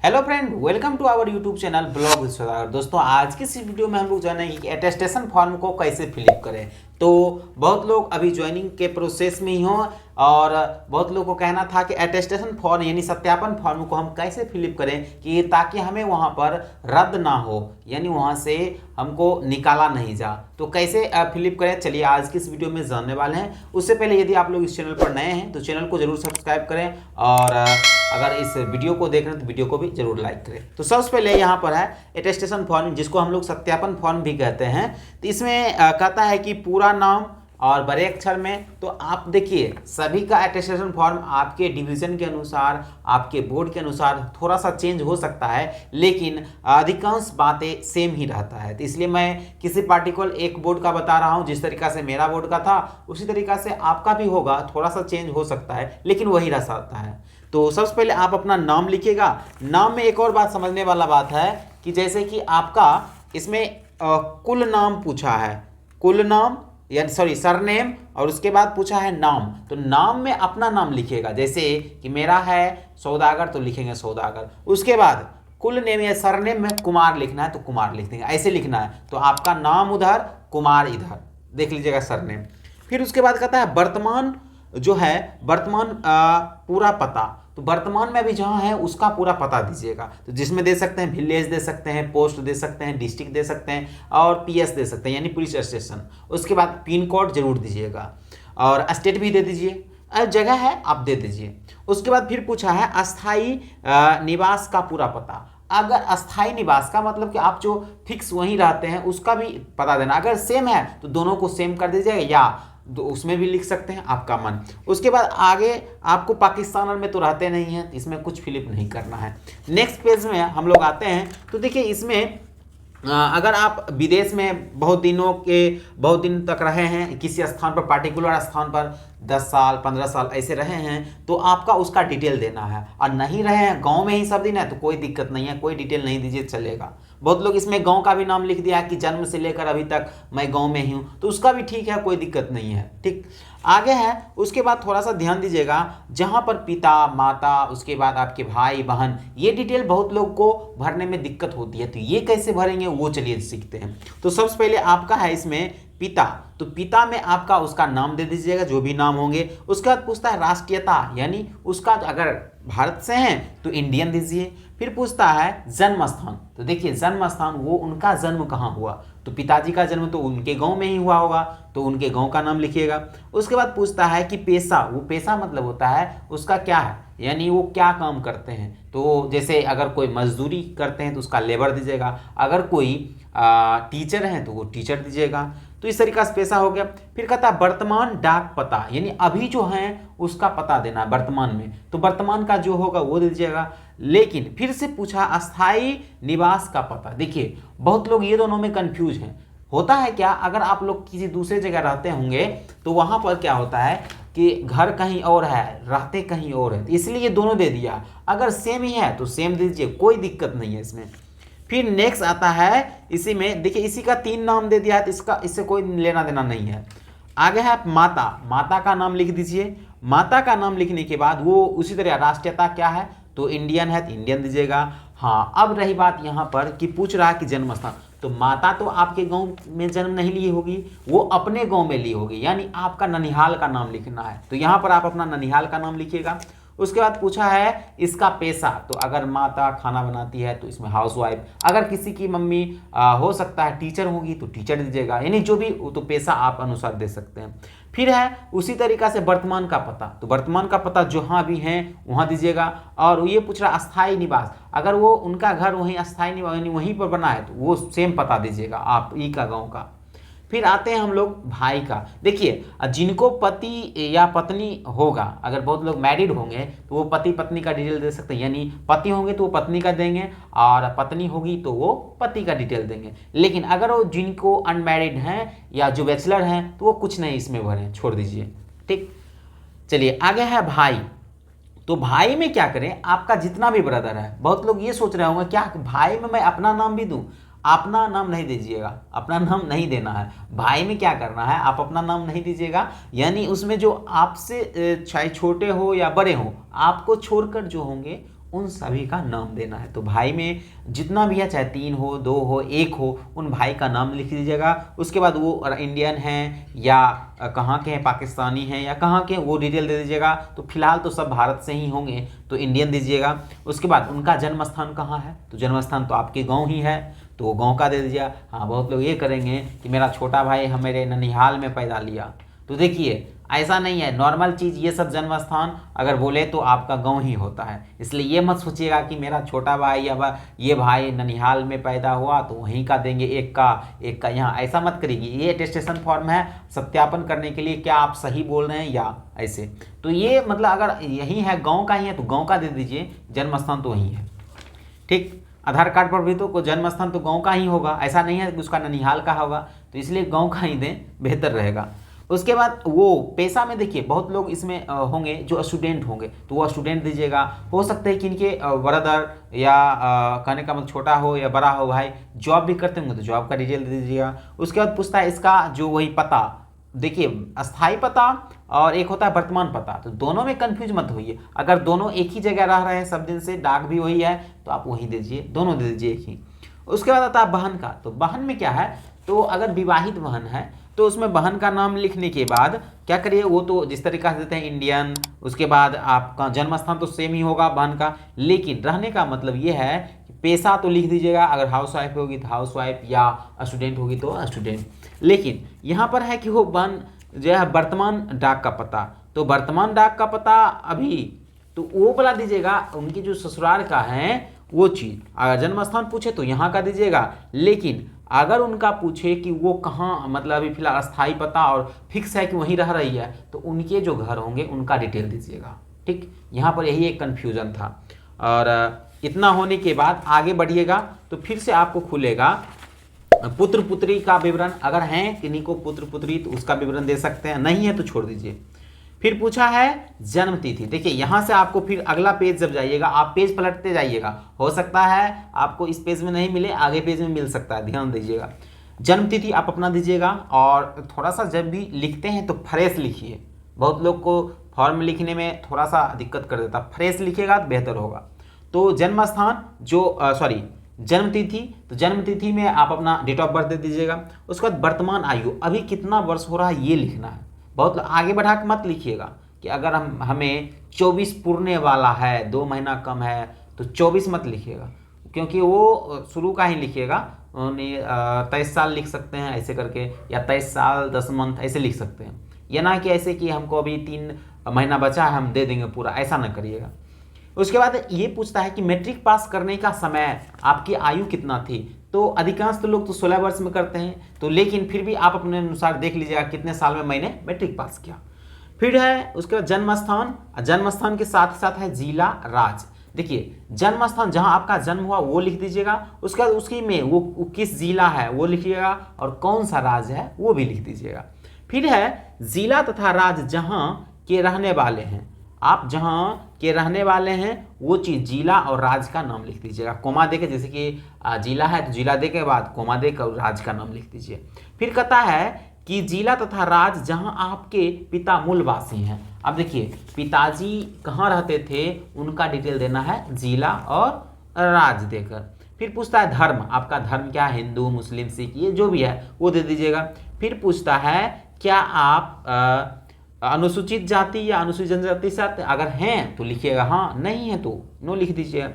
Hello friend, welcome to our YouTube channel blog with Saudagar. दोस्तों, आज की इस वीडियो में हम लोग जानेंगे कि अटेस्टेशन फॉर्म को कैसे फिलअप करें। तो बहुत लोग अभी ज्वाइनिंग के प्रोसेस में ही हों और बहुत लोगों को कहना था कि अटेस्टेशन फॉर्म यानी सत्यापन फॉर्म को हम कैसे फिलअप करें कि ताकि हमें वहां पर रद्द ना हो, यानी वहां से हमको निकाला नहीं जा। तो कैसे फिलअप करें, चलिए आज की इस वीडियो में जानने वाले हैं। उससे पहले यदि आप लोग इस चैनल पर नए हैं तो चैनल को जरूर सब्सक्राइब करें और अगर इस वीडियो को देख रहे हैं तो वीडियो को भी जरूर लाइक करें। तो सबसे पहले यहाँ पर है अटेस्टेशन फॉर्म, जिसको हम लोग सत्यापन फॉर्म भी कहते हैं। तो इसमें कहता है कि पूरा नाम और बड़े अक्षर में। तो आप देखिए, सभी का अटेस्टेशन फॉर्म आपके डिवीजन के अनुसार, आपके बोर्ड के अनुसार थोड़ा सा चेंज हो सकता है, लेकिन अधिकांश बातें सेम ही रहता है। तो इसलिए मैं किसी पार्टिकुलर एक बोर्ड का बता रहा हूँ। जिस तरीका से मेरा बोर्ड का था उसी तरीका से आपका भी होगा, थोड़ा सा चेंज हो सकता है लेकिन वही रह सकता है। तो सबसे पहले आप अपना नाम लिखिएगा। नाम में एक और बात समझने वाला बात है कि जैसे कि आपका इसमें कुल नाम पूछा है, कुल नाम यानी सरनेम, और उसके बाद पूछा है नाम। तो नाम में अपना नाम लिखिएगा। जैसे कि मेरा है सौदागर तो लिखेंगे सौदागर। उसके बाद कुल नेम या सरनेम में कुमार लिखना है तो कुमार लिख देंगे, ऐसे लिखना है। तो आपका नाम उधर, कुमार इधर, देख लीजिएगा सरनेम। फिर उसके बाद कहता है वर्तमान जो है, वर्तमान पूरा पता। तो वर्तमान में अभी जहाँ है उसका पूरा पता दीजिएगा। तो जिसमें दे सकते हैं विलेज दे सकते हैं, पोस्ट दे सकते हैं, डिस्ट्रिक्ट दे सकते हैं और पीएस दे सकते हैं यानी पुलिस स्टेशन। उसके बाद पिन कोड जरूर दीजिएगा और स्टेट भी दे दीजिए, जगह है आप दे दीजिए। उसके बाद फिर पूछा है अस्थाई निवास का पूरा पता। अगर अस्थाई निवास का मतलब कि आप जो फिक्स वहीं रहते हैं उसका भी पता देना। अगर सेम है तो दोनों को सेम कर दीजिएगा, या तो उसमें भी लिख सकते हैं, आपका मन। उसके बाद आगे आपको पाकिस्तान में तो रहते नहीं हैं, इसमें कुछ फिलिप नहीं करना है। नेक्स्ट पेज में हम लोग आते हैं तो देखिए इसमें अगर आप विदेश में बहुत दिन तक रहे हैं, किसी स्थान पर, पार्टिकुलर स्थान पर 10 साल 15 साल ऐसे रहे हैं, तो आपका उसका डिटेल देना है। और नहीं रहे हैं, गांव में ही सब दिन है तो कोई दिक्कत नहीं है, कोई डिटेल नहीं दीजिए चलेगा। बहुत लोग इसमें गांव का भी नाम लिख दिया कि जन्म से लेकर अभी तक मैं गांव में ही हूँ, तो उसका भी ठीक है, कोई दिक्कत नहीं है। ठीक, आगे है। उसके बाद थोड़ा सा ध्यान दीजिएगा, जहाँ पर पिता माता, उसके बाद आपके भाई बहन, ये डिटेल बहुत लोग को भरने में दिक्कत होती है। तो ये कैसे भरेंगे वो चलिए सीखते हैं। तो सबसे पहले आपका है इसमें पिता। तो पिता में आपका उसका नाम दे दीजिएगा, जो भी नाम होंगे। उसके बाद पूछता है राष्ट्रीयता, यानी उसका अगर भारत से हैं तो इंडियन दीजिए। फिर पूछता है जन्म स्थान। तो देखिए जन्म स्थान, वो उनका जन्म कहाँ हुआ। तो पिताजी का जन्म तो उनके गांव में ही हुआ होगा, तो उनके गांव का नाम लिखिएगा। उसके बाद पूछता है कि पेशा। वो पेशा मतलब होता है उसका क्या है, यानी वो क्या काम करते हैं। तो जैसे अगर कोई मजदूरी करते हैं तो उसका लेबर दीजिएगा, अगर कोई टीचर हैं तो वो टीचर दीजिएगा। तो इस तरीका से पेशा हो गया। फिर कहता है वर्तमान डाक पता, यानी अभी जो है उसका पता देना है वर्तमान में, तो वर्तमान का जो होगा वो दीजिएगा। लेकिन फिर से पूछा अस्थाई निवास का पता। देखिए बहुत लोग ये दोनों में कंफ्यूज हैं। होता है क्या, अगर आप लोग किसी दूसरे जगह रहते होंगे तो वहां पर क्या होता है कि घर कहीं और है, रहते कहीं और है, इसलिए ये दोनों दे दिया। अगर सेम ही है तो सेम दीजिए, कोई दिक्कत नहीं है इसमें। फिर नेक्स्ट आता है, इसी में देखिए इसी का 3 नाम दे दिया है तो इससे कोई लेना देना नहीं है। आगे है माता। माता का नाम लिख दीजिए। माता का नाम लिखने के बाद वो उसी तरह राष्ट्रीयता क्या है, तो इंडियन है तो इंडियन दीजिएगा। हाँ, अब रही बात यहाँ पर कि पूछ रहा है कि जन्म स्थान। तो माता तो आपके गांव में जन्म नहीं ली होगी, वो अपने गांव में ली होगी, यानी आपका ननिहाल का नाम लिखना है। तो यहाँ पर आप अपना ननिहाल का नाम लिखिएगा। उसके बाद पूछा है इसका पेशा। तो अगर माता खाना बनाती है तो इसमें हाउसवाइफ। अगर किसी की मम्मी हो सकता है टीचर होगी तो टीचर दीजिएगा, यानी जो भी तो पेशा आप अनुसार दे सकते हैं। फिर है उसी तरीका से वर्तमान का पता। तो वर्तमान का पता जहाँ भी हैं वहाँ दीजिएगा। और ये पूछ रहा अस्थाई निवास, अगर वो उनका घर वहीं अस्थाई निवास यानी वहीं पर बना है तो वो सेम पता दीजिएगा आप ई का गाँव का। फिर आते हैं हम लोग भाई का। देखिए जिनको पति या पत्नी होगा, अगर बहुत लोग मैरिड होंगे तो वो पति पत्नी का डिटेल दे सकते हैं, यानी पति होंगे तो वो पत्नी का देंगे और पत्नी होगी तो वो पति का डिटेल देंगे। लेकिन अगर वो जिनको अनमैरिड हैं या जो बैचलर हैं तो वो कुछ नहीं इसमें भरें, छोड़ दीजिए। ठीक, चलिए आगे है भाई। तो भाई में क्या करें, आपका जितना भी ब्रदर है। बहुत लोग ये सोच रहे होंगे क्या भाई में मैं अपना नाम भी दूं। अपना नाम नहीं दीजिएगा, अपना नाम नहीं देना है। भाई में क्या करना है, आप अपना नाम नहीं दीजिएगा, यानी उसमें जो आपसे चाहे छोटे हो या बड़े हो, आपको छोड़कर जो होंगे उन सभी का नाम देना है। तो भाई में जितना भी है, चाहे 3 हो, 2 हो, 1 हो, उन भाई का नाम लिख दीजिएगा। उसके बाद वो इंडियन हैं या कहाँ के हैं, पाकिस्तानी हैं या कहाँ के हैं, वो डिटेल दे दीजिएगा। तो फिलहाल तो सब भारत से ही होंगे तो इंडियन दीजिएगा। उसके बाद उनका जन्म स्थान कहाँ है, तो जन्म स्थान तो आपके गाँव ही है तो वो गाँव का दे दीजिएगा। हाँ, बहुत लोग ये करेंगे कि मेरा छोटा भाई मेरे ननिहाल में पैदा लिया, तो देखिए ऐसा नहीं है। नॉर्मल चीज़ ये सब जन्म स्थान अगर बोले तो आपका गांव ही होता है, इसलिए ये मत सोचिएगा कि मेरा छोटा भाई या ये भाई ननिहाल में पैदा हुआ तो वहीं का देंगे, एक का यहाँ, ऐसा मत करिए। ये अटेस्टेशन फॉर्म है सत्यापन करने के लिए क्या आप सही बोल रहे हैं या ऐसे। तो ये मतलब अगर यही है, गाँव का ही है तो गाँव का दे दीजिए, जन्म स्थान तो वहीं है। ठीक, आधार कार्ड पर भी तो जन्म स्थान तो गाँव का ही होगा, ऐसा नहीं है कि उसका ननिहाल का होगा, तो इसलिए गाँव का ही दें, बेहतर रहेगा। उसके बाद वो पेशा में देखिए बहुत लोग इसमें होंगे जो स्टूडेंट होंगे, तो वो स्टूडेंट दीजिएगा। हो सकता है कि इनके ब्रदर या कहने का मतलब छोटा हो या बड़ा हो भाई जॉब भी करते होंगे तो जॉब का डिटेल दे दीजिएगा। उसके बाद पूछता है इसका जो वही पता, देखिए अस्थाई पता और एक होता है वर्तमान पता, तो दोनों में कंफ्यूज मत होइए। अगर दोनों एक ही जगह रह रहे हैं सब दिन से, डाक भी वही है, तो आप वही दीजिए, दोनों दे दीजिए एक ही। उसके बाद आता है बहन का, तो बहन में क्या है, तो अगर विवाहित बहन है तो उसमें बहन का नाम लिखने के बाद क्या करिए, वो तो जिस तरीका से देते हैं इंडियन, उसके बाद आपका जन्म स्थान तो सेम ही होगा बहन का, लेकिन रहने का मतलब ये है कि पेशा तो लिख दीजिएगा, अगर हाउस वाइफ होगी तो हाउस वाइफ या स्टूडेंट होगी तो स्टूडेंट। लेकिन यहाँ पर है कि वो बहन जो है वर्तमान डाक का पता, तो वर्तमान डाक का पता अभी तो वो वाला दीजिएगा, उनकी जो ससुराल का है वो चीज़। अगर जन्म स्थान पूछे तो यहाँ का दीजिएगा, लेकिन अगर उनका पूछे कि वो कहाँ मतलब अभी फिलहाल अस्थाई पता और फिक्स है कि वहीं रह रही है, तो उनके जो घर होंगे उनका डिटेल दीजिएगा। ठीक, यहाँ पर यही एक कन्फ्यूज़न था। और इतना होने के बाद आगे बढ़िएगा तो फिर से आपको खुलेगा पुत्र पुत्री का विवरण। अगर हैं किन्हीं को पुत्र पुत्री तो उसका विवरण दे सकते हैं, नहीं है तो छोड़ दीजिए। फिर पूछा है जन्म तिथि, देखिए यहाँ से आपको फिर अगला पेज जब जाइएगा आप पेज पलटते जाइएगा, हो सकता है आपको इस पेज में नहीं मिले, आगे पेज में मिल सकता है, ध्यान दीजिएगा। जन्म तिथि आप अपना दीजिएगा, और थोड़ा सा जब भी लिखते हैं तो फ्रेश लिखिए, बहुत लोग को फॉर्म लिखने में थोड़ा सा दिक्कत कर देता, फ्रेश लिखिएगा तो बेहतर होगा। तो जन्म स्थान जो जन्म तिथि, तो जन्म तिथि में आप अपना डेट ऑफ बर्थ दे दीजिएगा। उसके बाद वर्तमान आयु, अभी कितना वर्ष हो रहा है ये लिखना है, बहुत आगे बढ़ा के मत लिखिएगा कि अगर हमें 24 पूरने वाला है, 2 महीना कम है तो 24 मत लिखिएगा, क्योंकि वो शुरू का ही लिखिएगा। 23 साल लिख सकते हैं ऐसे करके, या 23 साल 10 मंथ ऐसे लिख सकते हैं, या ना कि ऐसे कि हमको अभी 3 महीना बचा है हम दे देंगे पूरा, ऐसा ना करिएगा। उसके बाद ये पूछता है कि मैट्रिक पास करने का समय आपकी आयु कितना थी, तो अधिकांश तो लोग तो 16 वर्ष में करते हैं, तो लेकिन फिर भी आप अपने अनुसार देख लीजिएगा कितने साल में मैंने मैट्रिक पास किया। फिर है उसके बाद जन्म स्थान, जन्म स्थान के साथ साथ है जिला राज्य। देखिए जन्म स्थान जहां आपका जन्म हुआ वो लिख दीजिएगा, उसके बाद उसकी में वो किस जिला है वो लिखिएगा, और कौन सा राज्य है वो भी लिख दीजिएगा। फिर है जिला तथा राज्य जहां के रहने वाले हैं, आप जहां के रहने वाले हैं वो चीज़ जिला और राज्य का नाम लिख दीजिएगा, कोमा दे के, जैसे कि जिला है तो जिला दे के बाद कोमा दे के राज्य का नाम लिख दीजिए। फिर कहता है कि जिला तथा राज्य जहां आपके पिता मूलवासी हैं, अब देखिए पिताजी कहाँ रहते थे उनका डिटेल देना है, जिला और राज्य देकर। फिर पूछता है धर्म, आपका धर्म क्या है, हिंदू मुस्लिम सिख ये जो भी है वो दे दीजिएगा। फिर पूछता है क्या आप अनुसूचित जाति या अनुसूचित जनजाति से, अगर हैं तो लिखिएगा हाँ, नहीं है तो नो लिख दीजिएगा।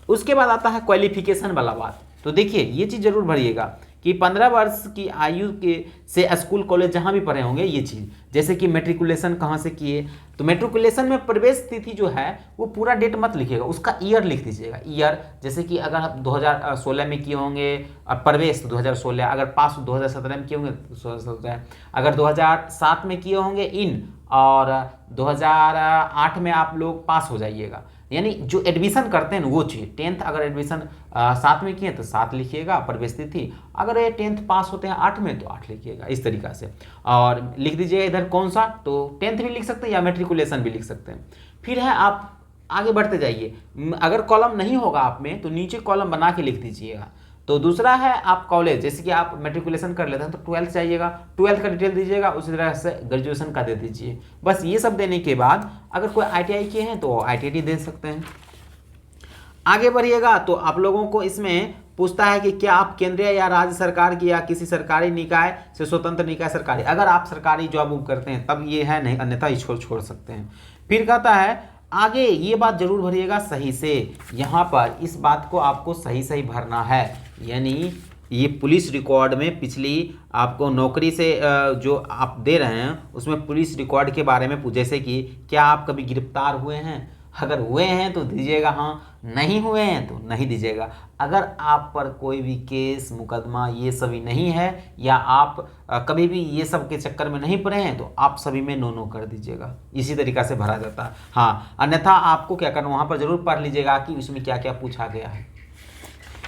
उसके बाद आता है क्वालिफिकेशन वाला बात, तो देखिए ये चीज़ जरूर भरिएगा कि 15 वर्ष की आयु के से स्कूल कॉलेज जहाँ भी पढ़े होंगे ये चीज़, जैसे कि मेट्रिकुलेशन कहाँ से किए, तो मेट्रिकुलेशन में प्रवेश तिथि जो है वो पूरा डेट मत लिखिएगा, उसका ईयर लिख दीजिएगा, ईयर। जैसे कि अगर आप 2016 में किए होंगे प्रवेश तो 2016, अगर पास 2017 में किए होंगे तो 2017, अगर 2007 में किए होंगे इन, और 2008 में आप लोग पास हो जाइएगा, यानी जो एडमिशन करते हैं वो चीज़। 10th अगर एडमिशन 7 में किए तो 7 लिखिएगा प्रवेश तिथि, अगर ये 10th पास होते हैं 8 में तो 8 लिखिएगा, इस तरीक़ा से। और लिख दीजिएगा इधर कौन सा, तो 10th भी लिख सकते हैं या मेट्रिकुलेशन भी लिख सकते हैं। फिर है आप आगे बढ़ते जाइए, अगर कॉलम नहीं होगा आप में तो नीचे कॉलम बना के लिख दीजिएगा। तो दूसरा है आप कॉलेज, जैसे कि आप मेट्रिकुलेशन कर लेते हैं तो 12th जाइएगा, 12th का डिटेल दीजिएगा, उसी तरह से ग्रेजुएशन का दे दीजिए। बस ये सब देने के बाद अगर कोई ITI किए हैं तो ITI दे सकते हैं। आगे बढ़िएगा तो आप लोगों को इसमें पूछता है कि क्या आप केंद्रीय या राज्य सरकार की या किसी सरकारी निकाय से स्वतंत्र निकाय सरकारी, अगर आप सरकारी जॉब करते हैं तब ये है, नहीं अन्यथा ही छोड़ सकते हैं। फिर कहता है आगे ये बात जरूर भरिएगा सही से, यहाँ पर इस बात को आपको सही भरना है, यानी ये पुलिस रिकॉर्ड में पिछली आपको नौकरी से जो आप दे रहे हैं उसमें पुलिस रिकॉर्ड के बारे में जैसे कि क्या आप कभी गिरफ्तार हुए हैं, अगर हुए हैं तो दीजिएगा हाँ, नहीं हुए हैं तो नहीं दीजिएगा। अगर आप पर कोई भी केस मुकदमा ये सभी नहीं है या आप कभी भी ये सब के चक्कर में नहीं पड़े हैं तो आप सभी में नो कर दीजिएगा। इसी तरीक़ा से भरा जाता है। हाँ, अन्यथा आपको क्या करना, वहाँ पर ज़रूर पढ़ लीजिएगा कि उसमें क्या क्या पूछा गया है।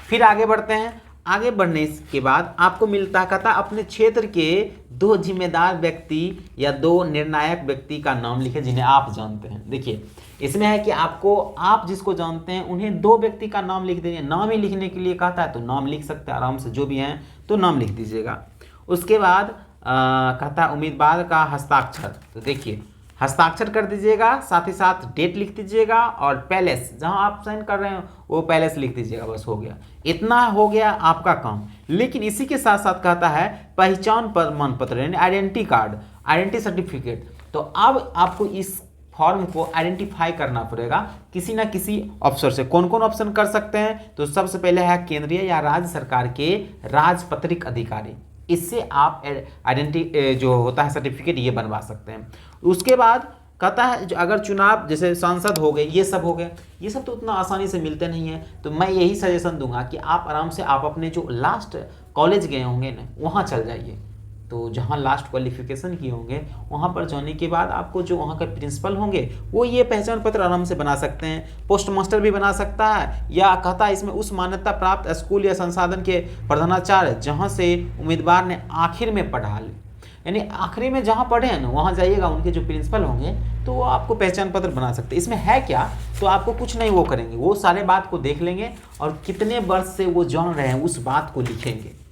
फिर आगे बढ़ते हैं। आगे बढ़ने के बाद आपको मिलता कहता अपने क्षेत्र के 2 जिम्मेदार व्यक्ति या 2 निर्णायक व्यक्ति का नाम लिखें जिन्हें आप जानते हैं। देखिए इसमें है कि आपको, आप जिसको जानते हैं उन्हें 2 व्यक्ति का नाम लिख देंगे। नाम ही लिखने के लिए कहता है तो नाम लिख सकते हैं आराम से, जो भी हैं तो नाम लिख दीजिएगा। उसके बाद कहता है उम्मीदवार का हस्ताक्षर, तो देखिए हस्ताक्षर कर दीजिएगा, साथ ही साथ डेट लिख दीजिएगा और पैलेस जहां आप साइन कर रहे हैं वो पैलेस लिख दीजिएगा। बस हो गया, इतना हो गया आपका काम। लेकिन इसी के साथ साथ कहता है पहचान प्रमाण पत्र यानी आइडेंटिटी कार्ड, आइडेंटिटी सर्टिफिकेट। तो अब आपको इस फॉर्म को आइडेंटिफाई करना पड़ेगा किसी ना किसी ऑप्शन से। कौन कौन ऑप्शन कर सकते हैं, तो सबसे पहले है केंद्रीय या राज्य सरकार के राजपत्रित अधिकारी, इससे आप आइडेंटिटी जो होता है सर्टिफिकेट ये बनवा सकते हैं। उसके बाद कहता है जो अगर चुनाव जैसे सांसद हो गए, ये सब हो गए, ये सब तो उतना आसानी से मिलते नहीं है, तो मैं यही सजेशन दूंगा कि आप आराम से आप अपने जो लास्ट कॉलेज गए होंगे ना वहाँ चल जाइए। तो जहाँ लास्ट क्वालिफिकेशन किए होंगे वहाँ पर जाने के बाद आपको जो वहाँ के प्रिंसिपल होंगे वो ये पहचान पत्र आराम से बना सकते हैं। पोस्ट मास्टर भी बना सकता है, या कहता है इसमें उस मान्यता प्राप्त स्कूल या संसाधन के प्रधानाचार्य जहाँ से उम्मीदवार ने आखिर में पढ़ा ले, यानी आखिरी में जहाँ पढ़े हैं ना वहाँ जाइएगा, उनके जो प्रिंसिपल होंगे तो वो आपको पहचान पत्र बना सकते हैं। इसमें है क्या, तो आपको कुछ नहीं वो करेंगे, वो सारे बात को देख लेंगे और कितने वर्ष से वो जान रहे हैं उस बात को लिखेंगे।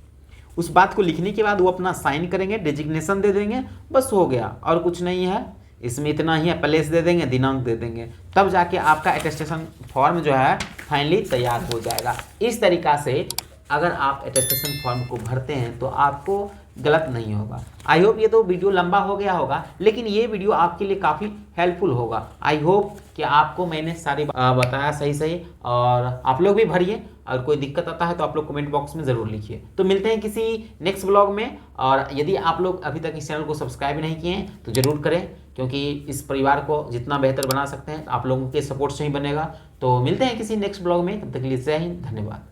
उस बात को लिखने के बाद वो अपना साइन करेंगे, डेजिग्नेशन दे देंगे, बस हो गया और कुछ नहीं है। इसमें इतना ही है, प्लेस दे देंगे, दिनांक दे देंगे, तब जाके आपका अटेस्टेशन फॉर्म जो है फाइनली तैयार हो जाएगा। इस तरीक़ा से अगर आप अटेस्टेशन फॉर्म को भरते हैं तो आपको गलत नहीं होगा। आई होप ये तो वीडियो लंबा हो गया होगा, लेकिन ये वीडियो आपके लिए काफ़ी हेल्पफुल होगा। आई होप कि आपको मैंने सारी बताया सही, और आप लोग भी भरिए, और कोई दिक्कत आता है तो आप लोग कमेंट बॉक्स में ज़रूर लिखिए। तो मिलते हैं किसी नेक्स्ट ब्लॉग में, और यदि आप लोग अभी तक इस चैनल को सब्सक्राइब नहीं किए हैं तो ज़रूर करें, क्योंकि इस परिवार को जितना बेहतर बना सकते हैं आप लोगों के सपोर्ट से ही बनेगा। तो मिलते हैं किसी नेक्स्ट ब्लॉग में, तब तक के लिए जय हिंद, धन्यवाद।